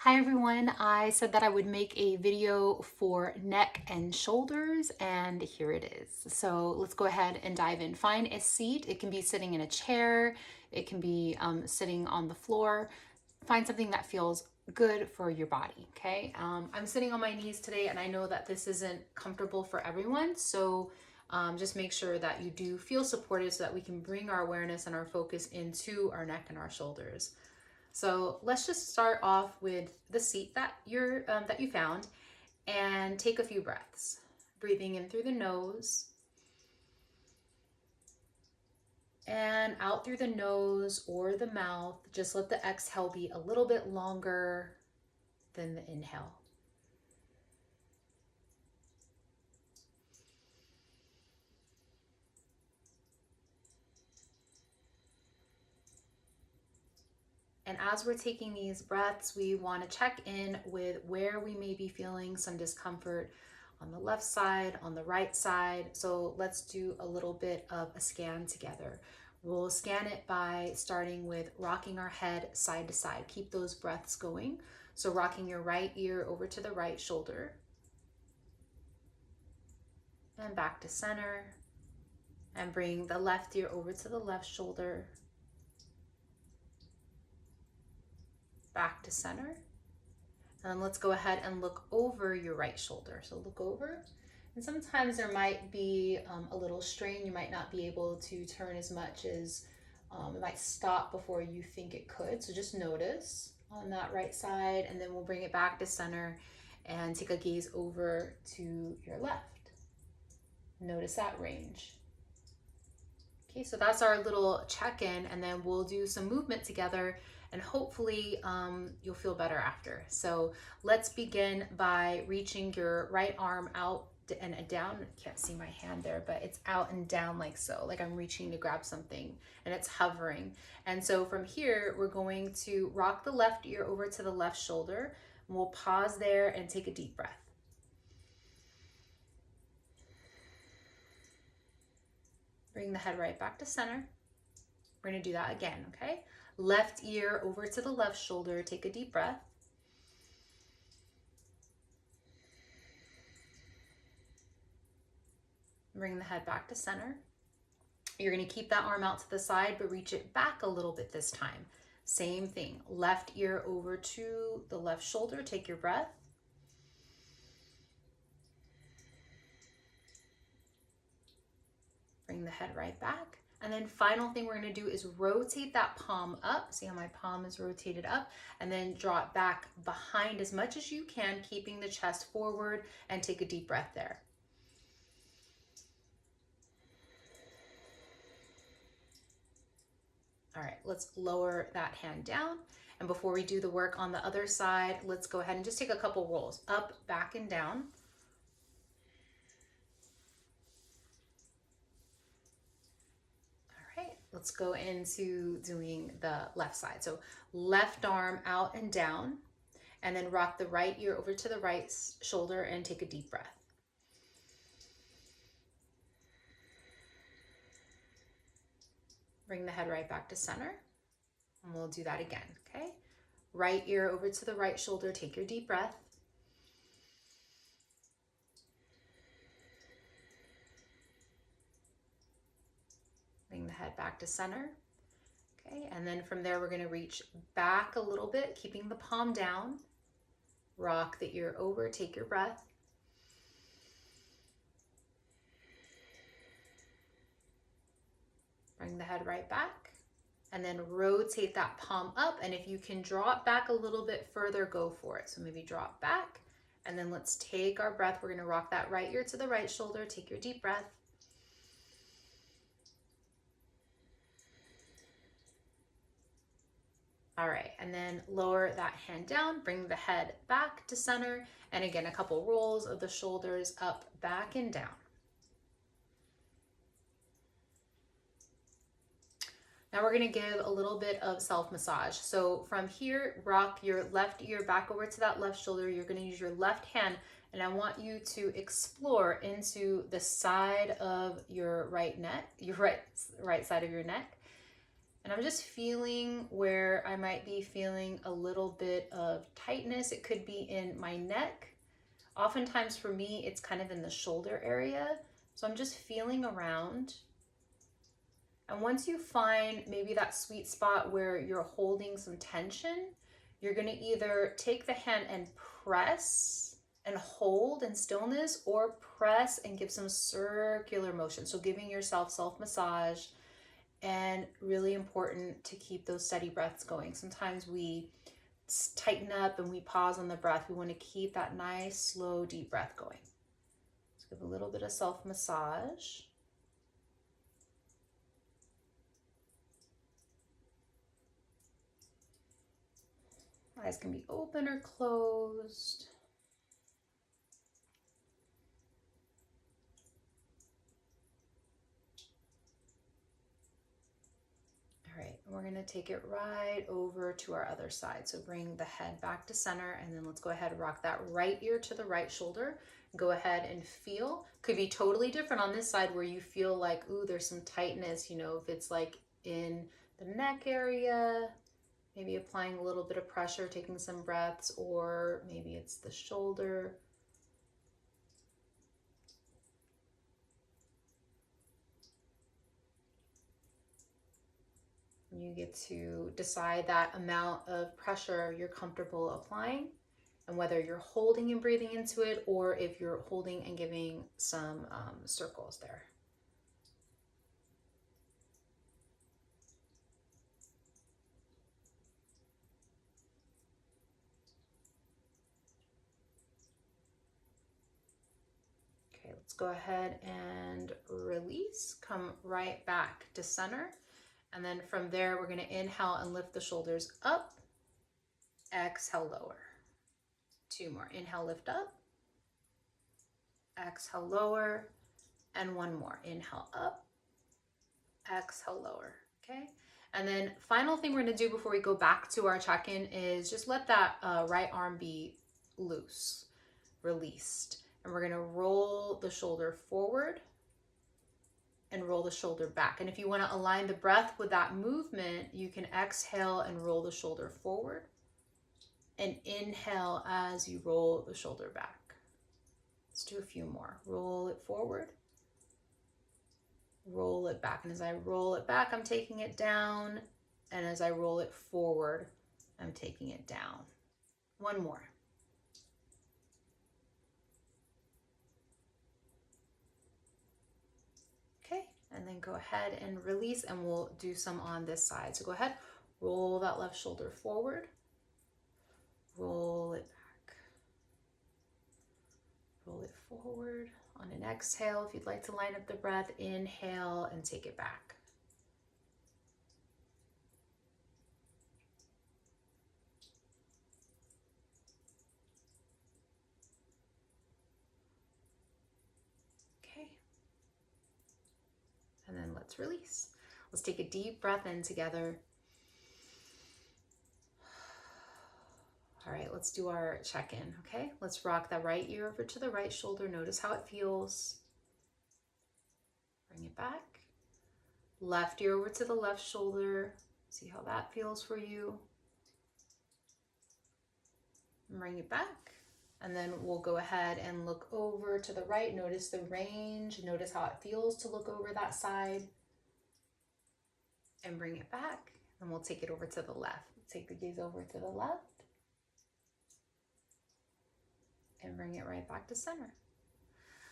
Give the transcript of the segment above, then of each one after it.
Hi everyone, I said that I would make a video for neck and shoulders and here it is. So let's go ahead and dive in. Find a seat. It can be sitting in a chair. It can be sitting on the floor. Find something that feels good for your body, okay? I'm sitting on my knees today and I know that this isn't comfortable for everyone. So just make sure that you do feel supported so that we can bring our awareness and our focus into our neck and our shoulders. So let's just start off with the seat that you found and take a few breaths. Breathing in through the nose and out through the nose or the mouth. Just let the exhale be a little bit longer than the inhale. And as we're taking these breaths, we want to check in with where we may be feeling some discomfort on the left side, on the right side. So let's do a little bit of a scan together. We'll scan it by starting with rocking our head side to side. Keep those breaths going. So rocking your right ear over to the right shoulder and back to center, and bring the left ear over to the left shoulder, back to center. And let's go ahead and look over your right shoulder. So look over, and sometimes there might be a little strain. You might not be able to turn as much as it might stop before you think it could. So just notice on that right side, and then we'll bring it back to center and take a gaze over to your left. Notice that range. Okay, so that's our little check-in, and then we'll do some movement together and hopefully you'll feel better after. So let's begin by reaching your right arm out and down. I can't see my hand there, but it's out and down like so, like I'm reaching to grab something and it's hovering. And so from here, we're going to rock the left ear over to the left shoulder. And we'll pause there and take a deep breath. Bring the head right back to center. We're gonna do that again, okay? Left ear over to the left shoulder. Take a deep breath. Bring the head back to center. You're gonna keep that arm out to the side, but reach it back a little bit this time. Same thing, left ear over to the left shoulder. Take your breath. Bring the head right back. And then final thing we're gonna do is rotate that palm up. See how my palm is rotated up? And then draw it back behind as much as you can, keeping the chest forward, and take a deep breath there. All right, let's lower that hand down. And before we do the work on the other side, let's go ahead and just take a couple rolls up, back, and down. Let's go into doing the left side. So left arm out and down, and then rock the right ear over to the right shoulder and take a deep breath. Bring the head right back to center, and we'll do that again, okay? Right ear over to the right shoulder, take your deep breath. Bring the head back to center. Okay, and then from there, we're gonna reach back a little bit, keeping the palm down. Rock the ear over, take your breath. Bring the head right back, and then rotate that palm up. And if you can draw it back a little bit further, go for it. So maybe draw it back, and then let's take our breath. We're gonna rock that right ear to the right shoulder, take your deep breath. All right, and then lower that hand down, bring the head back to center, and again, a couple rolls of the shoulders up, back, and down. Now we're gonna give a little bit of self-massage. So from here, rock your left ear back over to that left shoulder. You're gonna use your left hand, and I want you to explore into the side of your right neck, your right side of your neck. And I'm just feeling where I might be feeling a little bit of tightness. It could be in my neck. Oftentimes for me, it's kind of in the shoulder area. So I'm just feeling around. And once you find maybe that sweet spot where you're holding some tension, you're gonna either take the hand and press and hold in stillness, or press and give some circular motion. So giving yourself self-massage, and really important to keep those steady breaths going. Sometimes we tighten up and we pause on the breath. We want to keep that nice, slow, deep breath going. Let's give a little bit of self-massage. Eyes can be open or closed. All right, and we're gonna take it right over to our other side. So bring the head back to center, and then let's go ahead and rock that right ear to the right shoulder. Go ahead and feel. Could be totally different on this side where you feel like, ooh, there's some tightness, you know, if it's like in the neck area, maybe applying a little bit of pressure, taking some breaths, or maybe it's the shoulder. You get to decide that amount of pressure you're comfortable applying, and whether you're holding and breathing into it, or if you're holding and giving some circles there. Okay, let's go ahead and release. Come right back to center. And then from there, we're going to inhale and lift the shoulders up. Exhale, lower. 2 more. Inhale, lift up. Exhale, lower. And 1 more. Inhale, up. Exhale, lower. Okay. And then final thing we're going to do before we go back to our check-in is just let that right arm be loose, released. And we're going to roll the shoulder forward and roll the shoulder back. And if you want to align the breath with that movement, you can exhale and roll the shoulder forward, and inhale as you roll the shoulder back. Let's do a few more. Roll it forward, roll it back. And as I roll it back, I'm taking it down. And as I roll it forward, I'm taking it down. 1 more. Okay, and then go ahead and release, and we'll do some on this side. So go ahead, roll that left shoulder forward, roll it back, roll it forward. On an exhale, if you'd like to line up the breath, inhale and take it back. Okay. And then let's release. Let's take a deep breath in together. All right, let's do our check-in, okay? Let's rock that right ear over to the right shoulder. Notice how it feels. Bring it back. Left ear over to the left shoulder. See how that feels for you. And bring it back. And then we'll go ahead and look over to the right. Notice the range. Notice how it feels to look over that side. And bring it back. And we'll take it over to the left. Take the gaze over to the left. And bring it right back to center.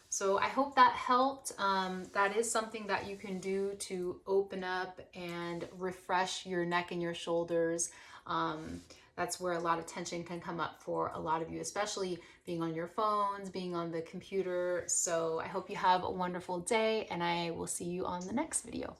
So I hope that helped. That is something that you can do to open up and refresh your neck and your shoulders. That's where a lot of tension can come up for a lot of you, especially being on your phones, being on the computer. So I hope you have a wonderful day, and I will see you on the next video.